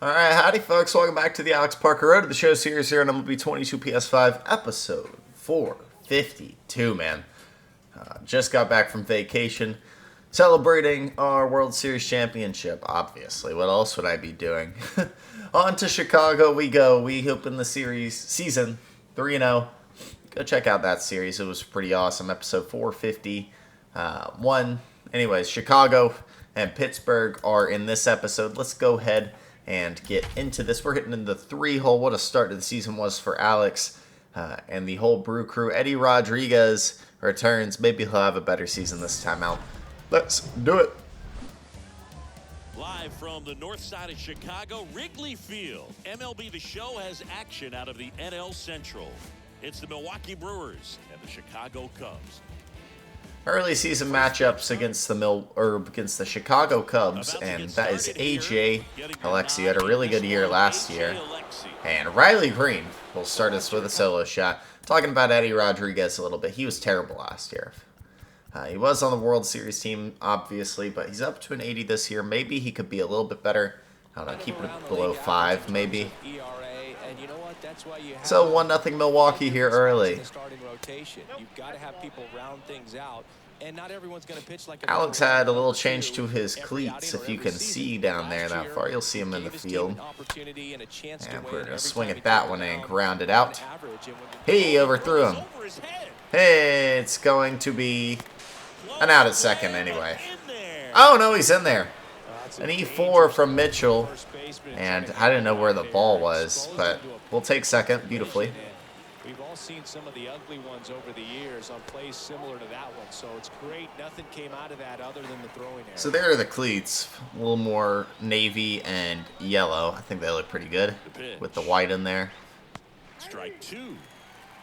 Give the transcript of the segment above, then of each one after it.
Alright, howdy folks, welcome back to the Alex Parker Road to the Show series here on MLB 22 PS5, episode 452, man. Just got back from vacation, celebrating our World Series championship, obviously. What else would I be doing? On to Chicago we go. We open the season 3-0. Go check out that series, it was pretty awesome. Episode 451. Anyways, Chicago and Pittsburgh are in this episode. Let's go ahead and get into this. We're hitting in the 3-hole. What a start to the season was for Alex and the whole Brew crew. Eddie Rodriguez returns. Maybe he'll have a better season this time out. Let's do it. Live from the north side of Chicago, Wrigley Field. MLB The Show has action out of the NL Central. It's the Milwaukee Brewers and the Chicago Cubs. Early season matchups against the Chicago Cubs, and that is AJ Alexi. Had a really good year last year. And Riley Green will start us with a solo shot. Talking about Eddie Rodriguez a little bit. He was terrible last year. He was on the World Series team, obviously, but he's up to an 80 this year. Maybe he could be a little bit better. I don't know, keep it below 5, maybe. So 1-0 Milwaukee here early. Alex had a little change to his cleats, if you can see down there that far. You'll see him in the field. And we're going to swing at that one and ground it out. He overthrew him. Hey, it's going to be an out at second anyway. Oh, no, he's in there. An E4 from Mitchell. And I didn't know where the ball was, but we'll take second beautifully. We've all seen some of the ugly ones over the years on plays similar to that one, so it's great. Nothing came out of that other than the throwing error. So there are the cleats, a little more navy and yellow. I think they look pretty good with the white in there. Strike two.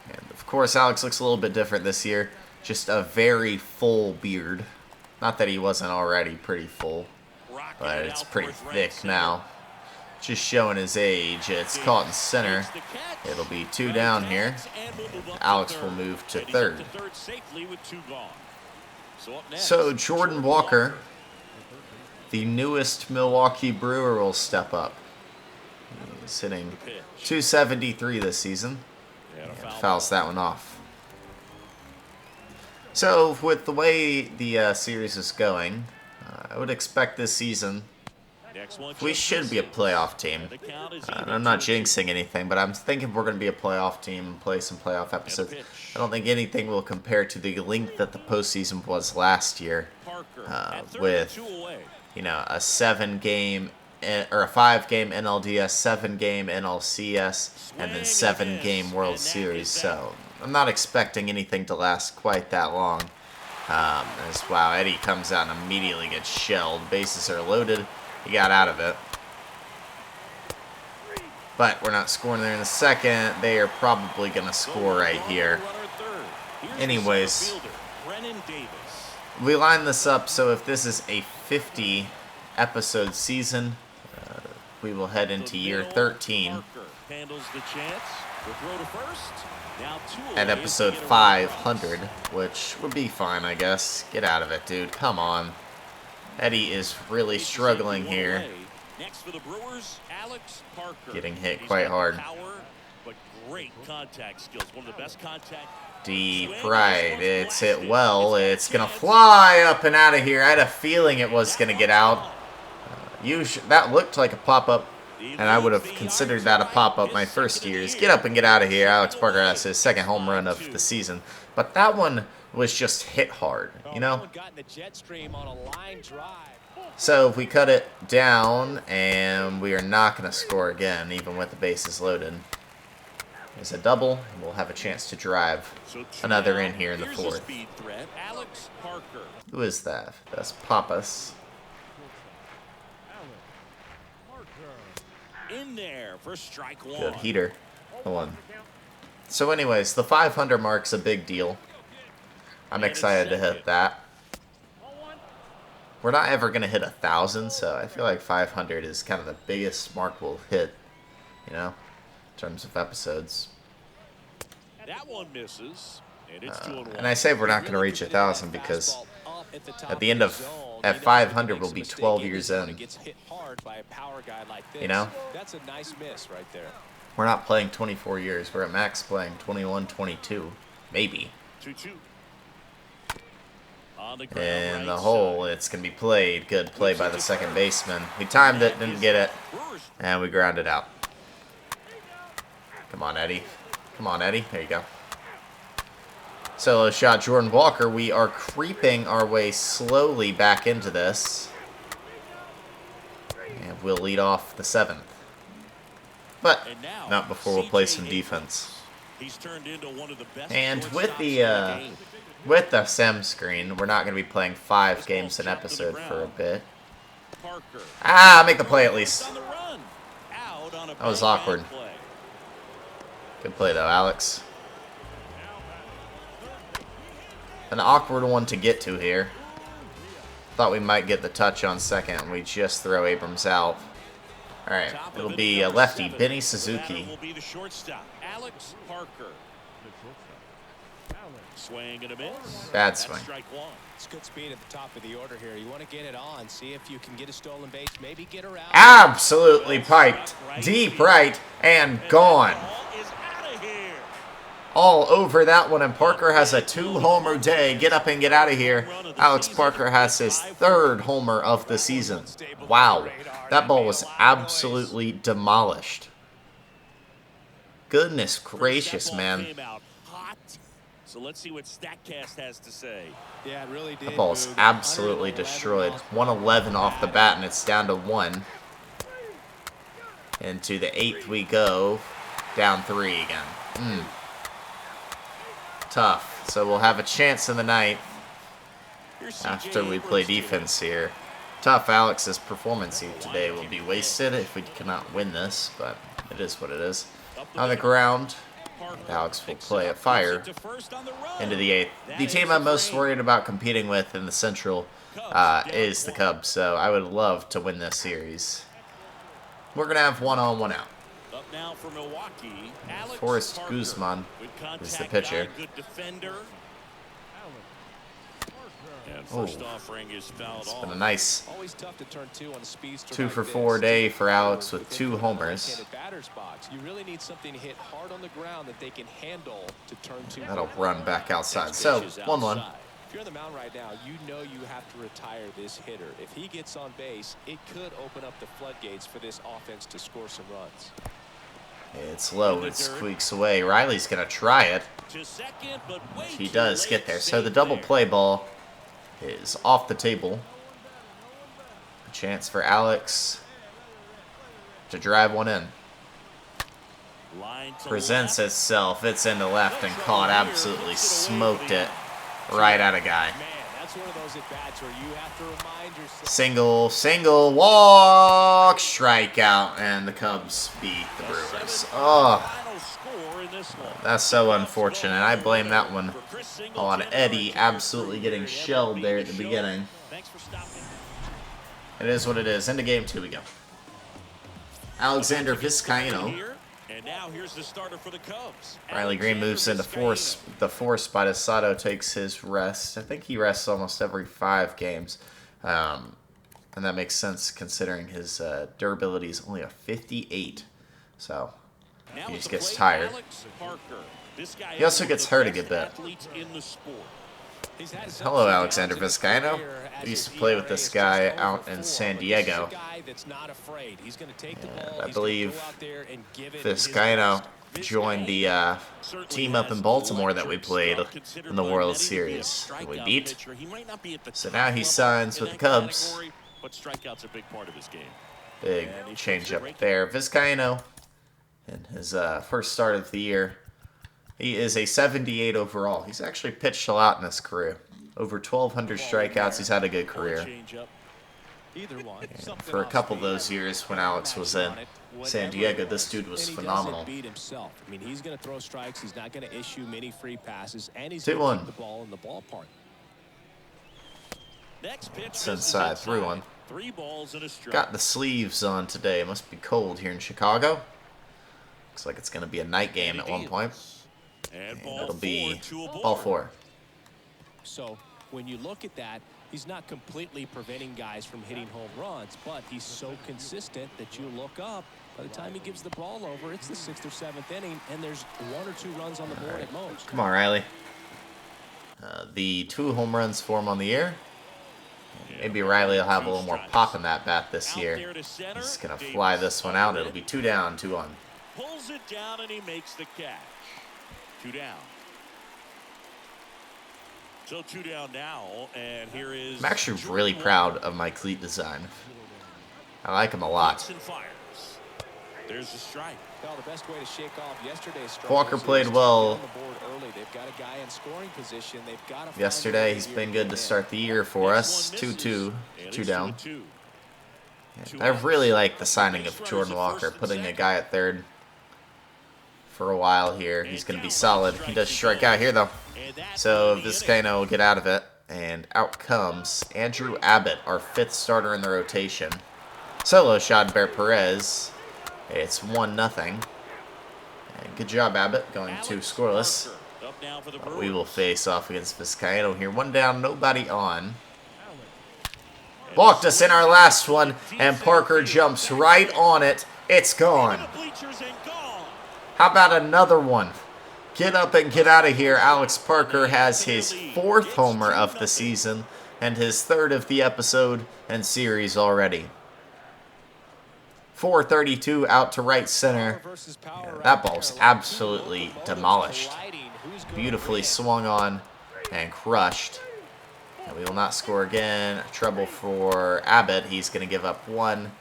And of course, Alex looks a little bit different this year. Just a very full beard. Not that he wasn't already pretty full, but it's pretty thick now. Just showing his age. It's caught in center. It'll be 2 down here. Alex will move to third. So Jordan Walker, the newest Milwaukee Brewer, will step up. He's hitting .273 this season. And fouls that one off. So with the way the series is going, I would expect this season we should be a playoff team. I'm not jinxing anything, but I'm thinking we're going to be a playoff team and play some playoff episodes. I don't think anything will compare to the length that the postseason was last year, with a 7-game or a 5-game NLDS, 7-game NLCS, and then 7-game World Series. So I'm not expecting anything to last quite that long. Wow, Eddie comes out and immediately gets shelled. Bases are loaded. He got out of it. But we're not scoring there in the second. They are probably going to score right here. Anyways, we line this up so if this is a 50-episode season, we will head into year 13 at episode 500, which would be fine, I guess. Get out of it, dude. Come on. Eddie is really struggling here. Getting hit quite hard. Deep right. It's hit well. It's going to fly up and out of here. I had a feeling it was going to get out. That looked like a pop-up, and I would have considered that a pop-up my first years. Get up and get out of here. Alex Parker has his second home run of the season. But that one was just hit hard, you know? So if we cut it down, and we are not going to score again, even with the bases loaded. There's a double, and we'll have a chance to drive another in here in the 4th. Who is that? That's Pappas. Good heater. One. So anyways, the 500 mark's a big deal. I'm excited to hit that. We're not ever going to hit 1,000, so I feel like 500 is kind of the biggest mark we'll hit, in terms of episodes. That one misses, And I say we're not going to reach 1,000 because At the end of at 500, we'll be 12 years in. You know? That's a nice miss right there. We're not playing 24 years. We're at max playing 21, 22. Maybe. 2-2. In the hole, it's going to be played. Good play by the second baseman. He timed it, didn't get it, and we grounded out. Come on, Eddie. Come on, Eddie. There you go. Solo shot, Jordan Walker. We are creeping our way slowly back into this. And we'll lead off the 7th. But not before we'll play some defense. And with the SEM screen, we're not going to be playing 5 games an episode for a bit. Make the play at least. That was awkward. Good play though, Alex. An awkward one to get to here. Thought we might get the touch on second, and we just throw Abrams out. Alright, it'll be a lefty, Benny Suzuki. Will be the shortstop, Alex Parker. Swing and a miss. Bad swing. Strike one. It's good speed at the top of the order here. You want to get it on, see if you can get a stolen base, maybe get around. Absolutely piped. Deep right and gone. All over that one, and Parker has a 2-homer day. Get up and get out of here. Alex Parker has his 3rd homer of the season. Wow. That ball was absolutely demolished. Goodness gracious, man. So let's see what StatCast has to say. Yeah, it really did. That ball's absolutely destroyed. 111 off the bat, and it's down to 1. Into the 8th we go. Down 3 again. Tough. So we'll have a chance in the 9th after we play defense here. Tough. Alex's performance here today will be wasted if we cannot win this, but it is what it is. On the ground, Alex will play a fire into the 8th. The team I'm most worried about competing with in the Central is the Cubs, so I would love to win this series. We're going to have 1 on, 1 out. Up now for Milwaukee, Alex Forrest Parker. Guzman Good is the contact pitcher. guy, good defender. And first offering is fouled It's off. been a nice Always tough to turn 2 on a speedster 2 like for this. 4 day for Alex with 2 homers. Left-handed batter's box. You really need something to hit hard on the ground that they can handle to turn 2. That'll run back outside. So, 1-1. If you're on the mound right now, you know you have to retire this hitter. If he gets on base, it could open up the floodgates for this offense to score some runs. It's low. It squeaks away. Riley's going to try it. He does get there. So the double play ball is off the table. A chance for Alex to drive one in. Presents itself. It's into left and caught. Absolutely smoked it right at a guy. That's one of those at-bats where you have to remind yourself. Single, walk, strikeout, and the Cubs beat the Brewers. Oh, that's so unfortunate. I blame that one on Eddie absolutely getting shelled there at the beginning. It is what it is. Into game 2 we go. Alexander Vizcaino. And now here's the starter for the Cubs. Riley Green moves into the 4 spot as Sato takes his rest. I think he rests almost every 5 games. And that makes sense considering his durability is only a 58. So he just gets tired. He also gets hurt a good bit. Hello, Alexander Vizcaino. I used to play with this guy out in San Diego. And I believe Vizcaino joined the team up in Baltimore that we played in the World Series that we beat. So now he signs with the Cubs. Big change-up there. Vizcaino, in his first start of the year, he is a 78 overall. He's actually pitched a lot in his career. Over 1,200 strikeouts. He's had a good career. And for a couple of those years when Alex was in San Diego, this dude was phenomenal. I mean, he's going to throw strikes. He's not going to issue many free passes, and he's going to keep the ball in the ballpark. It's inside. 3-1. Got the sleeves on today. Must be cold here in Chicago. Looks like it's going to be a night game at one point. And it'll be ball 4. So when you look at that, He's not completely preventing guys from hitting home runs, but he's so consistent that you look up. By the time he gives the ball over, it's the 6th or 7th inning, and there's 1 or 2 runs on the board at most. Come on, Riley. The 2 home runs for him on the year. Maybe Riley will have a little more pop in that bat this year. He's going to fly this one out. It'll be 2 down, 2 on. Pulls it down, and he makes the catch. 2 down. So 2 down now, and here is... I'm actually really proud of my cleat design. I like them a lot. There's the strike. Well, the best way to shake off yesterday's strike. Walker played well They've got a guy in scoring position. They've got to yesterday. He's been good to start the year for us. 2-2, 2 down. I really like the signing of Jordan Walker, putting a guy at third for a while here. He's going to be solid. He does strike out here, though. So Vizcaino will get out of it. And out comes Andrew Abbott, our 5th starter in the rotation. Solo shot Bear Perez. It's 1-0. And good job, Abbott, going 2 scoreless. We will face off against Vizcaino here. 1 down, nobody on. Balked us in our last one, and Parker jumps right on it. It's gone. How about another one? Get up and get out of here. Alex Parker has his 4th homer of the season and his 3rd of the episode and series already. 432 out to right center. Yeah, that ball's absolutely demolished. Beautifully swung on and crushed. And we will not score again. Trouble for Abbott. He's going to give up 1. And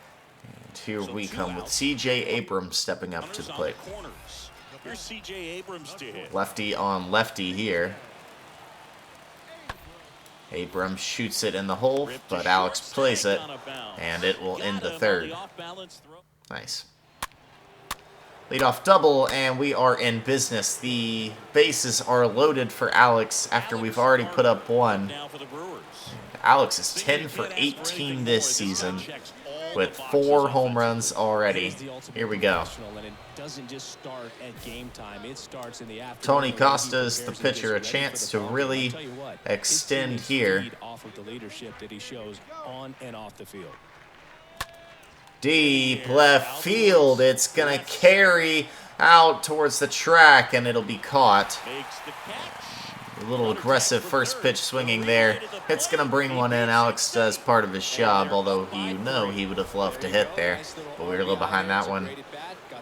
here we come with C.J. Abrams stepping up to the plate. Lefty on lefty here. Abrams shoots it in the hole, but Alex plays it, and it will end the 3rd. Nice. Leadoff double, and we are in business. The bases are loaded for Alex after we've already put up 1. Alex is 10 for 18 this season with 4 home runs already. Here we go. Tony Costa's the pitcher, a chance to really extend here. Deep left field. It's going to carry out towards the track, and it'll be caught. A little aggressive first pitch swinging there. It's going to bring one in. Alex does part of his job, although he would have loved to hit there. But we were a little behind that one.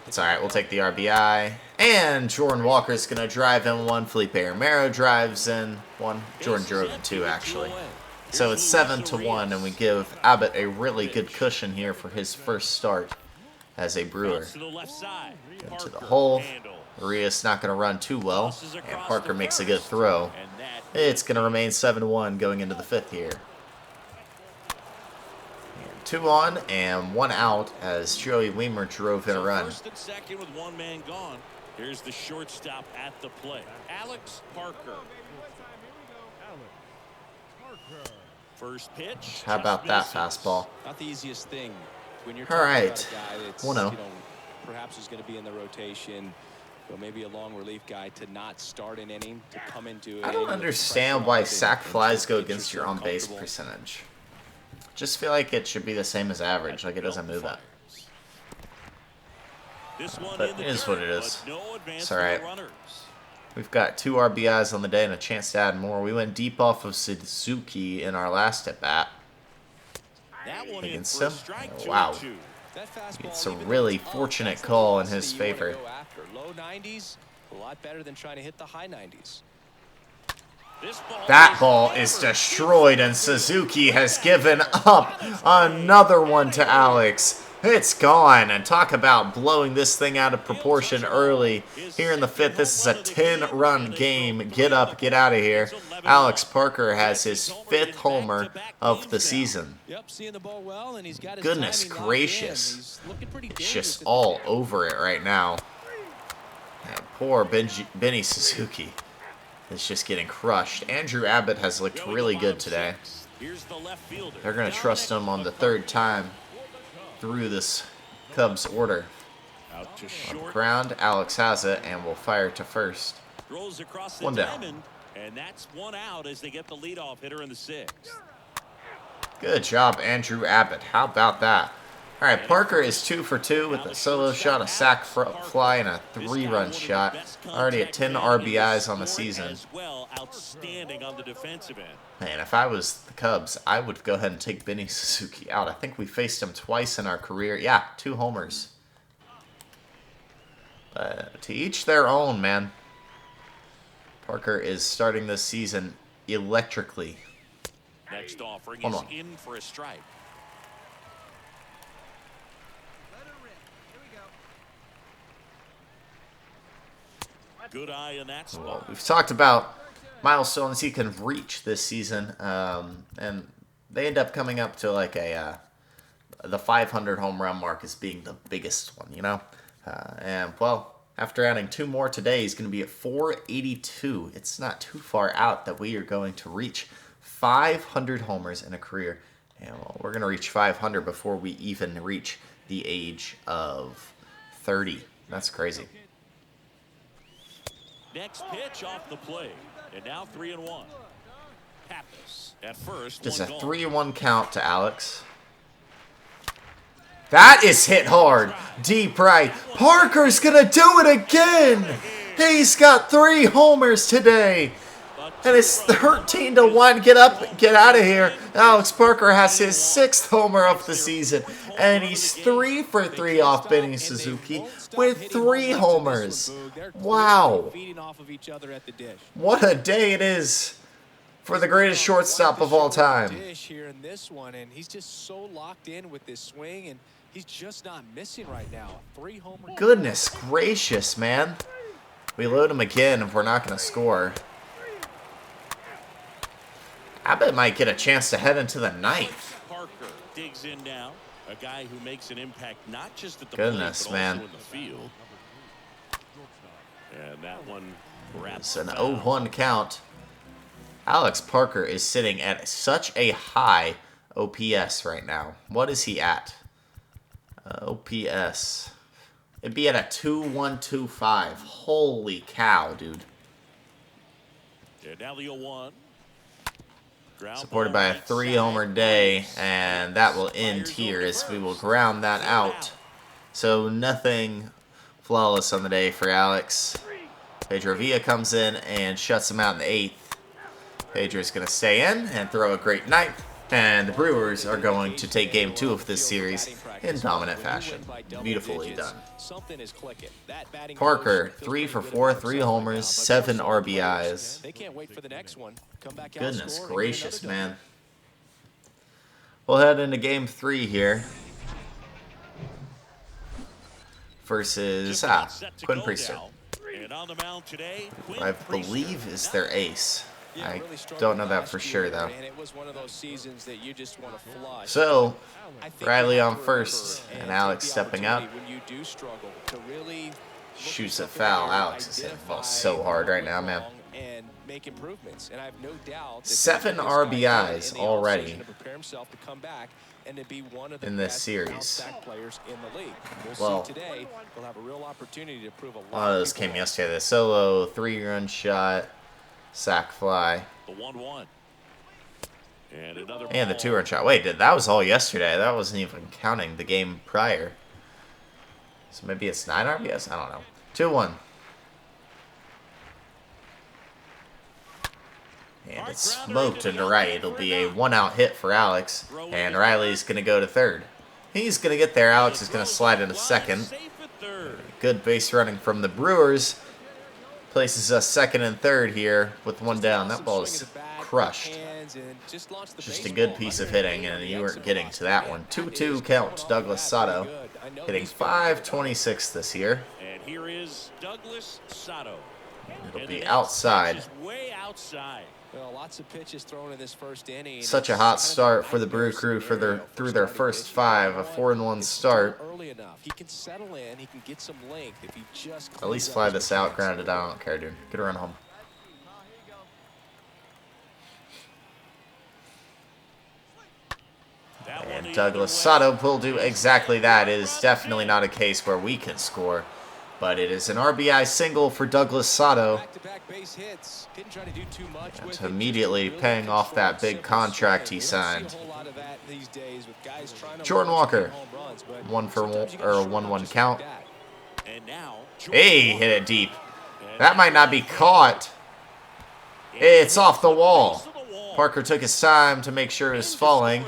It's all right. We'll take the RBI. And Jordan Walker's going to drive in 1. Felipe Romero drives in 1. Jordan drove in 2, actually. So it's 7-1, and we give Abbott a really good cushion here for his first start as a Brewer. Into the hole. Maria's not going to run too well, and Parker makes a good throw. It's going to remain 7-1 going into the 5th here. And 2 on and 1 out as Joey Weimer drove in a run. First and second with 1 man gone. Here's the shortstop at the plate, Alex Parker. First pitch. How about that fastball? Not the easiest thing when you're all right. 1-0. Perhaps is going to be in the rotation. But maybe a long relief guy to not start an inning, to come into it. I don't understand why sac flies go against your on-base percentage. Just feel like it should be the same as average, like it doesn't move that. But it is what it is. It's alright. We've got 2 RBIs on the day and a chance to add more. We went deep off of Suzuki in our last at-bat against him. Wow. It's a really fortunate call in his favor. Low 90s, a lot better than trying to hit the high 90s. That ball is destroyed, and Suzuki has given up another one to Alex. It's gone, and talk about blowing this thing out of proportion early. Here in the 5th, this is a 10-run game. Get up, get out of here. Alex Parker has his 5th homer of the season. Goodness gracious. He's just all over it right now. And poor Benny Suzuki is just getting crushed. Andrew Abbott has looked really good today. They're going to trust him on the 3rd time through this Cubs order. On the ground, Alex has it and will fire to first. 1 down. And that's 1 out as they get the leadoff hitter in the 6th. Good job, Andrew Abbott. How about that? All right, Parker is 2 for 2 with a solo shot, a sac fly, and a 3-run shot. Already at 10 RBIs on the season. Outstanding on the defensive end. Man, if I was the Cubs, I would go ahead and take Benny Suzuki out. I think we faced him twice in our career. Yeah, 2 homers. To each their own, man. Parker is starting this season electrically. Next offering is in for a strike. Good eye in that spot. Well, we've talked about milestones he can reach this season, and they end up coming up to like the 500 home run mark as being the biggest one, you know. And well, after adding 2 more today, he's going to be at 482. It's not too far out that we are going to reach 500 homers in a career, and well, we're going to reach 500 before we even reach the age of 30. That's crazy. Next pitch off the plate, and now 3-1. Pappas at first. Just a 3-1 count to Alex. That is hit hard. Deep right. Parker's going to do it again. He's got 3 homers today. And it's 13-1. Get up, get out of here. Alex Parker has his 6th homer of the season. And he's 3 for 3 off Benny Suzuki with 3 homers. Wow. What a day it is for the greatest shortstop of all time. Here in this one, and he's just so locked in with this swing, and he's just not missing right now. 3 homers. Goodness gracious, man. We load him again if we're not going to score. Abbott might get a chance to head into the 9th. Parker digs in now. A guy who makes an impact not just at the Goodness, plate, but man. also in the field. And that one It's an 0-1 count. Alex Parker is sitting at such a high OPS right now. What is he at? OPS. It'd be at a 2.125. Holy cow, dude. And now the 0-1. Supported by a 3-homer day, and that will end here as we will ground that out. So nothing flawless on the day for Alex. Pedro Villa comes in and shuts him out in the 8th. Pedro's going to stay in and throw a great night. And the Brewers are going to take Game 2 of this series in dominant fashion. Beautifully done. Parker, 3 for 4, 3 homers, 7 RBIs. Goodness gracious, man. We'll head into Game 3 here. Versus Quinn Priester. I believe is their ace. I don't know that for sure, though. So, Riley on first, and Alex stepping up. Shoots a foul. Alex is hitting the ball so hard right now, man. 7 RBIs already in this series. Well, a lot of those came yesterday. The solo 3-run shot. Sack fly. The 1-1. And the 2-run shot. Wait, that was all yesterday. That wasn't even counting the game prior. So maybe it's 9 RBS? I don't know. 2-1. And it's smoked into right. It'll be a 1-out hit for Alex. And Riley's going to go to 3rd. He's going to get there. Alex is going to slide into 2nd. Good base running from the Brewers. Places us 2nd and 3rd here with 1 down. That ball is crushed. Just a good piece of hitting, and you weren't getting to that one. 2-2 count. Douglas Sato hitting .526 this year. And here is Douglas Sato. It'll be outside. Way outside. Well, lots of pitches thrown in this first inning. Such a hot start for the Brew Crew through their first 5, a 4-1 start. Early enough. He can settle in. He can get some length if he just At least fly this out, grounded out. I don't care, dude. Get a run home. And Douglas Sato will do exactly that. It is definitely not a case where we can score. But it is an RBI single for Douglas Sato. Back-to-back base hits. Didn't try to do too much with And it, immediately really paying off that big simple contract swing. he You don't see a signed. whole lot of that these days with guys trying to Jordan launch Walker, home runs, but 1-1 count. that. And now, Hey, hit it deep. That might not be caught. It's off the wall. Parker took his time to make sure it was falling.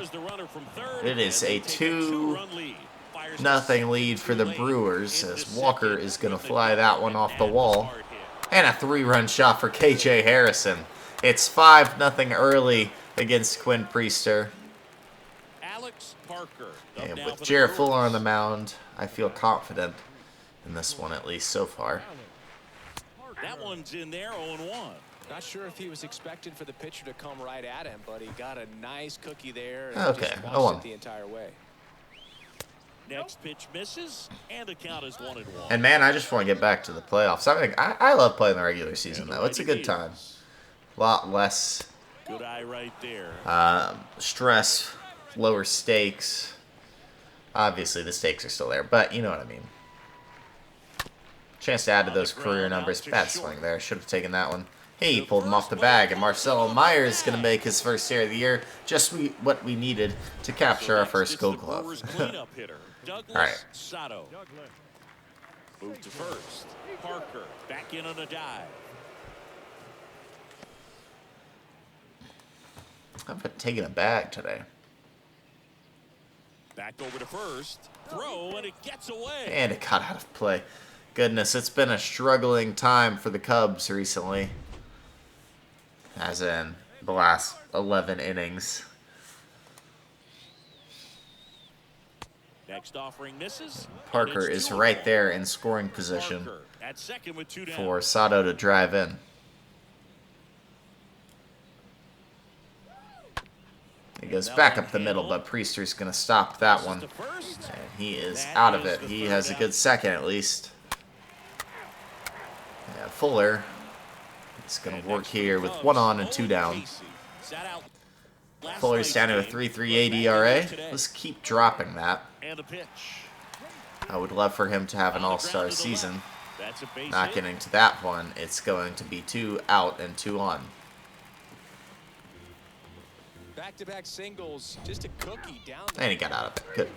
It is a 2-0 lead for the Brewers as Walker is going to fly that one off the wall. And a 3-run shot for KJ Harrison. It's 5-0 early against Quinn Priester. And with Jarrett Fuller on the mound, I feel confident in this one, at least so far. That one's in there, 0-1. Not sure if he was expected for the pitcher to come right at him, but he got a nice cookie there. And Okay, just watched 0-1. it the entire way. Next pitch misses, and the count is 1-1. And man, I just want to get back to the playoffs. I love playing the regular season, though. It's a good time. A lot less Good eye right there. stress, lower stakes. Obviously, the stakes are still there, but you know what I mean. Chance to add to those career numbers. Bad swing there. Should have taken that one. He pulled him off the bag, and Marcelo Myers is going to make his first hit of the year. Just what we needed to capture our first Gold Glove. All right. Sato. Move to first. Parker back in on a dive. I've taken a bag today. Back over to first. Throw, and it gets away. And it got out of play. Goodness, it's been a struggling time for the Cubs recently. As in the last 11 innings. Next offering misses. Parker is right there in scoring position Parker at second with 2 down. for Sato to drive in. He goes back up the middle, but Priester's going to stop that one. And he is out of it. He has a good second at least. Yeah, Fuller is going to work here with 1 on and 2 down. Fuller's down to a 3.38 ERA. Let's keep dropping that. And a pitch. I would love for him to have an all-star season. Not getting to that one. It's going to be 2 out and 2 on. Back-to-back singles, just a cookie down. And he got out of it. Good.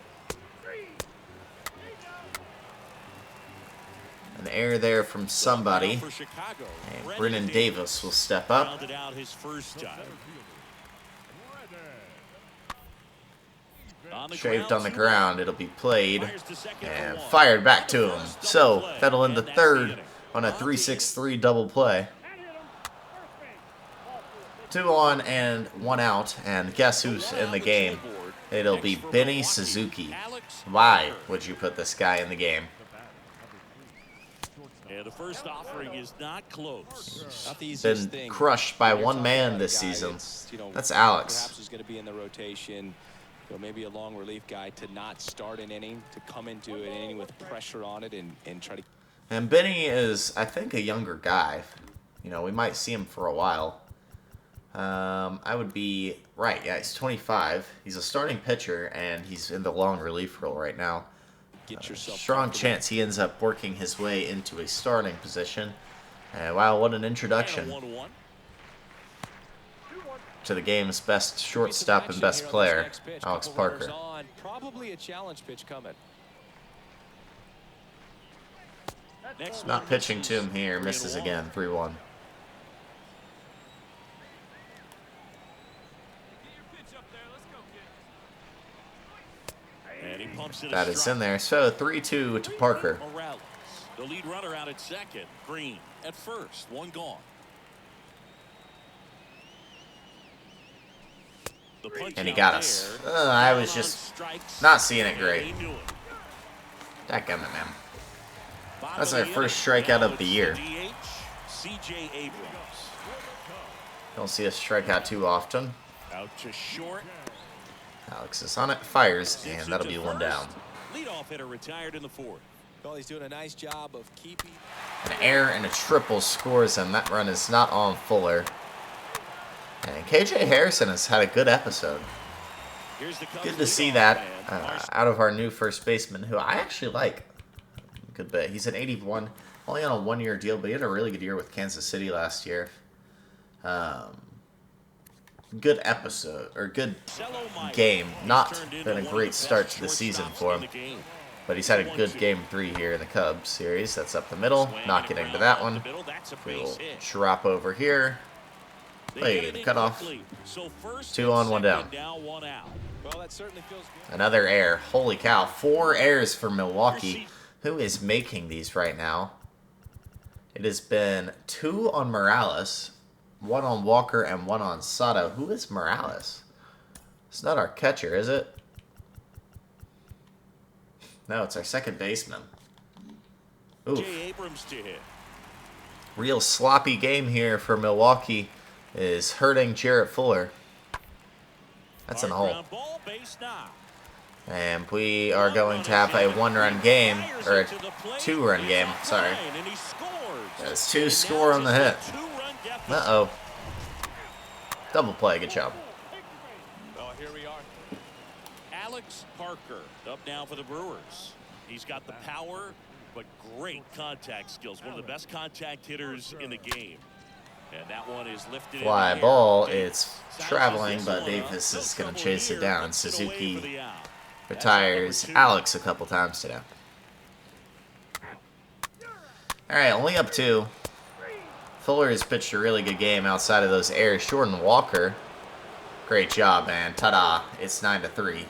An error there from somebody. And Brennan Davis will step up. Shaved on the ground. It'll be played and fired back to him. So that'll end the third on a 3-6-3 double play. 2 on and 1 out. And guess who's in the game? It'll be Benny Suzuki. Why would you put this guy in the game? Yeah, the first offering is not close. Been crushed by one man this season. That's Alex. Perhaps he's going to be in the rotation. Maybe a long relief guy to not start an inning, to come into an inning with pressure on it and try to. And Benny is, I think, a younger guy. You know, we might see him for a while. I would be right. Yeah, he's 25. He's a starting pitcher, and he's in the long relief role right now. Strong chance he ends up working his way into a starting position. Wow, what an introduction to the game's best shortstop and best player, Alex Parker. Probably a challenge pitch coming. Not pitching to him here. Misses again. 3-1. That is in there. So 3-2 to Parker. The lead runner out at second. Green at first. 1 gone. And he got us. I was just not seeing it great. Dadgummit, man. That's our first strikeout of the year. Don't see us strike out too often. Out to short. Alex is on it, fires, and that'll be 1 down. Leadoff hitter retired in the 4th. Well, he's doing a nice job of keeping. An error and a triple scores him. That run is not on Fuller. And KJ Harrison has had a good episode. Good to see that out of our new first baseman, who I actually like. good bit. He's an 81, only on a one-year deal, but he had a really good year with Kansas City last year. Good episode, or good game. Not been a great start to the season for him, but he's had a good game 3 here in the Cubs series. That's up the middle, not getting to that one. We will drop over here. Hey, the cutoff. 2 on, 1 down. Another error. Holy cow. 4 errors for Milwaukee. Who is making these right now? It has been 2 on Morales, 1 on Walker, and 1 on Sato. Who is Morales? It's not our catcher, is it? No, it's our second baseman. Oof. Real sloppy game here for Milwaukee is hurting Jarrett Fuller. That's in the hole. And we are going to have a 1-run game, or a 2-run game, sorry. There's 2 score on the hit. Uh-oh. Double play, good job. Well, here we are. Alex Parker up now for the Brewers. He's got the power, but great contact skills. One of the best contact hitters in the game. And that one is lifted. Fly ball, it's traveling, but Davis is going to chase it down. Suzuki retires Alex a couple times today. Alright, only up 2. Fuller has pitched a really good game outside of those errors. Jordan Walker, great job, man. Ta-da, it's 9-3. And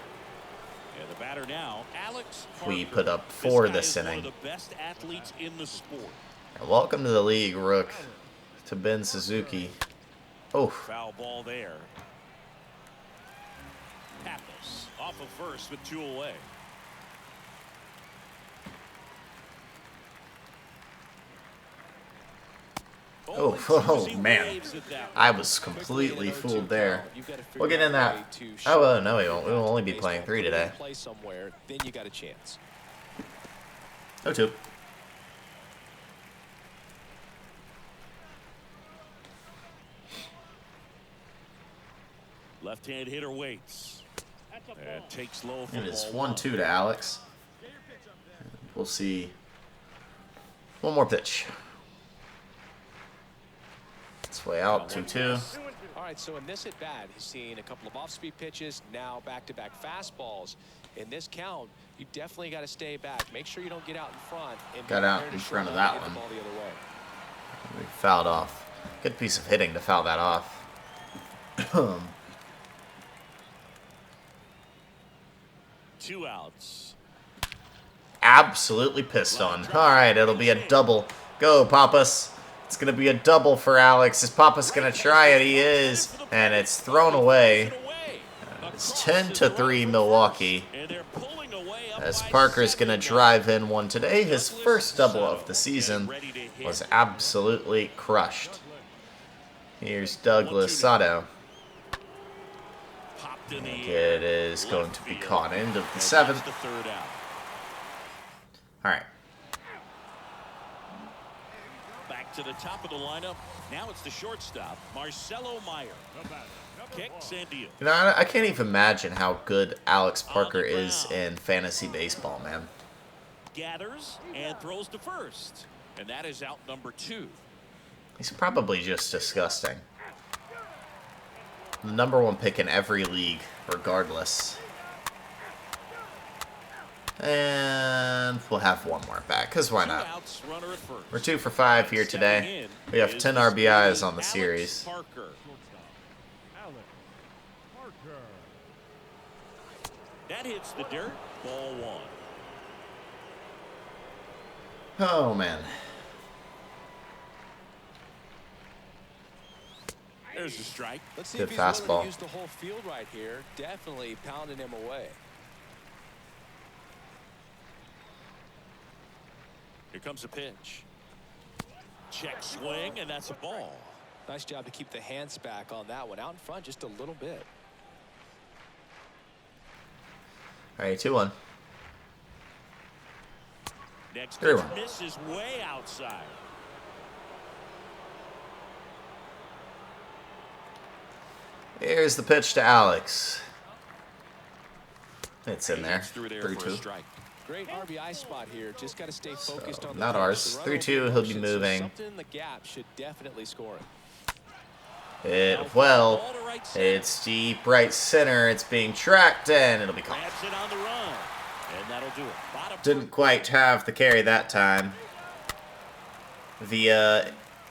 the batter now, Alex Parker. We put up 4 this inning. One of the best athletes in the sport. And welcome to the league, Rook, to Ben Suzuki. Oh. Foul ball there. Pappas off of first with 2 away. Oh, man. I was completely fooled there. We'll get in that. Oh, no, we won't. We will only be playing 3 today. Then you got a chance. 0-2. Left-hand hitter waits. And takes low for It is ball 1-2 to Alex. We'll see. One more pitch. It's way out, 2-2. All right, so in this at-bat, he's seen a couple of off-speed pitches, now back-to-back fastballs. In this count, you definitely got to stay back. Make sure you don't get out in front. And got out in front of that one. We fouled off. Good piece of hitting to foul that off. 2 outs. Absolutely pissed on. All right, it'll be a double. Go, Pappas. It's going to be a double for Alex. Is Pappas going to try it? He is. And it's thrown away. It's 10-3 Milwaukee. As Parker's going to drive in one today. His first double of the season was absolutely crushed. Here's Douglas Sato. It is going to be caught into the 7th. All right. Back to the top of the lineup. Now it's the shortstop, Marcelo Meyer. Kicks and deals. You know, I can't even imagine how good Alex Parker is in fantasy baseball, man. Gathers and throws to first. And that is out number 2. He's probably just disgusting. The #1 pick in every league, regardless. And we'll have one more back, because why not? We're 2 for 5 here today. We have 10 RBIs on the series. That hits the dirt. Ball 1. Oh, man. There's a strike. Let's see Good if he's willing fastball. to use the whole field right here. Definitely pounding him away. Here comes a pitch. Check swing, and that's a ball. Nice job to keep the hands back on that one. Out in front just a little bit. All right, 2-1. Next 3-1. pitch misses way outside. Here's the pitch to Alex. It's in there. Through there for a 3-2. strike. Great RBI spot here. Just got to stay focused on the not pitch. ours. The run 3-2. over He'll be motion, so moving. something in the gap should definitely score it. Well, it's deep right center. It's being tracked, and it'll be caught. Grabs it on the run, and that'll do it. Bottom Didn't quite have the carry that time. Villa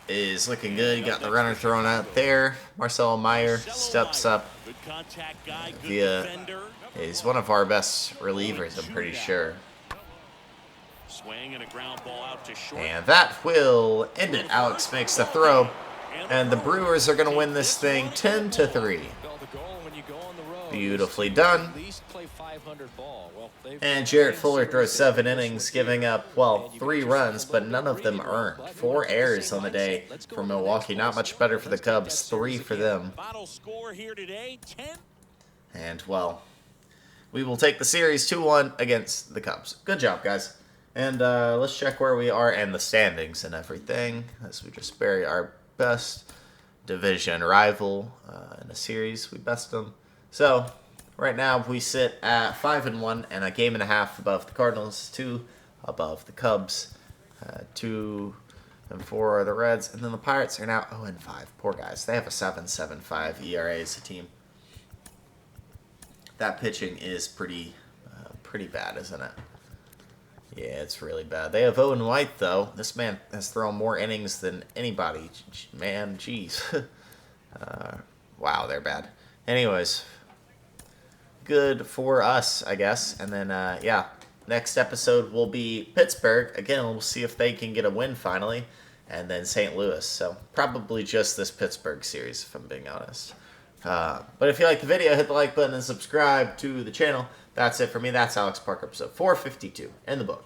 is looking good. You got the runner thrown out there. Marcelo Meyer steps up. Good contact guy, good Villa defender. is one of our best relievers, I'm pretty sure. Swing and a ground ball out to short. And that will end it. Alex makes the throw. And the Brewers are going to win this thing 10-3. Beautifully done. And Jarrett Fuller throws 7 innings, giving up, well, 3 runs, but none of them earned. 4 errors on the day for Milwaukee. Not much better for the Cubs. 3 for them. Final score here today, 10. And, well, we will take the series 2-1 against the Cubs. Good job, guys. And let's check where we are and the standings and everything as we just bury our best division rival in a series. We best them. So right now we sit at 5-1 and a game and a half above the Cardinals, 2 above the Cubs, 2 and 4 are the Reds, and then the Pirates are now 0-5. Poor guys. They have a 7.75 ERA as a team. That pitching is pretty bad, isn't it? Yeah, it's really bad. They have Owen White, though. This man has thrown more innings than anybody. Man, jeez. Wow, they're bad. Anyways, good for us, I guess. And then, yeah, next episode will be Pittsburgh. Again, we'll see if they can get a win finally. And then St. Louis. So probably just this Pittsburgh series, if I'm being honest. But if you like the video, hit the like button and subscribe to the channel. That's it for me. That's Alex Parker, episode 452 in the books.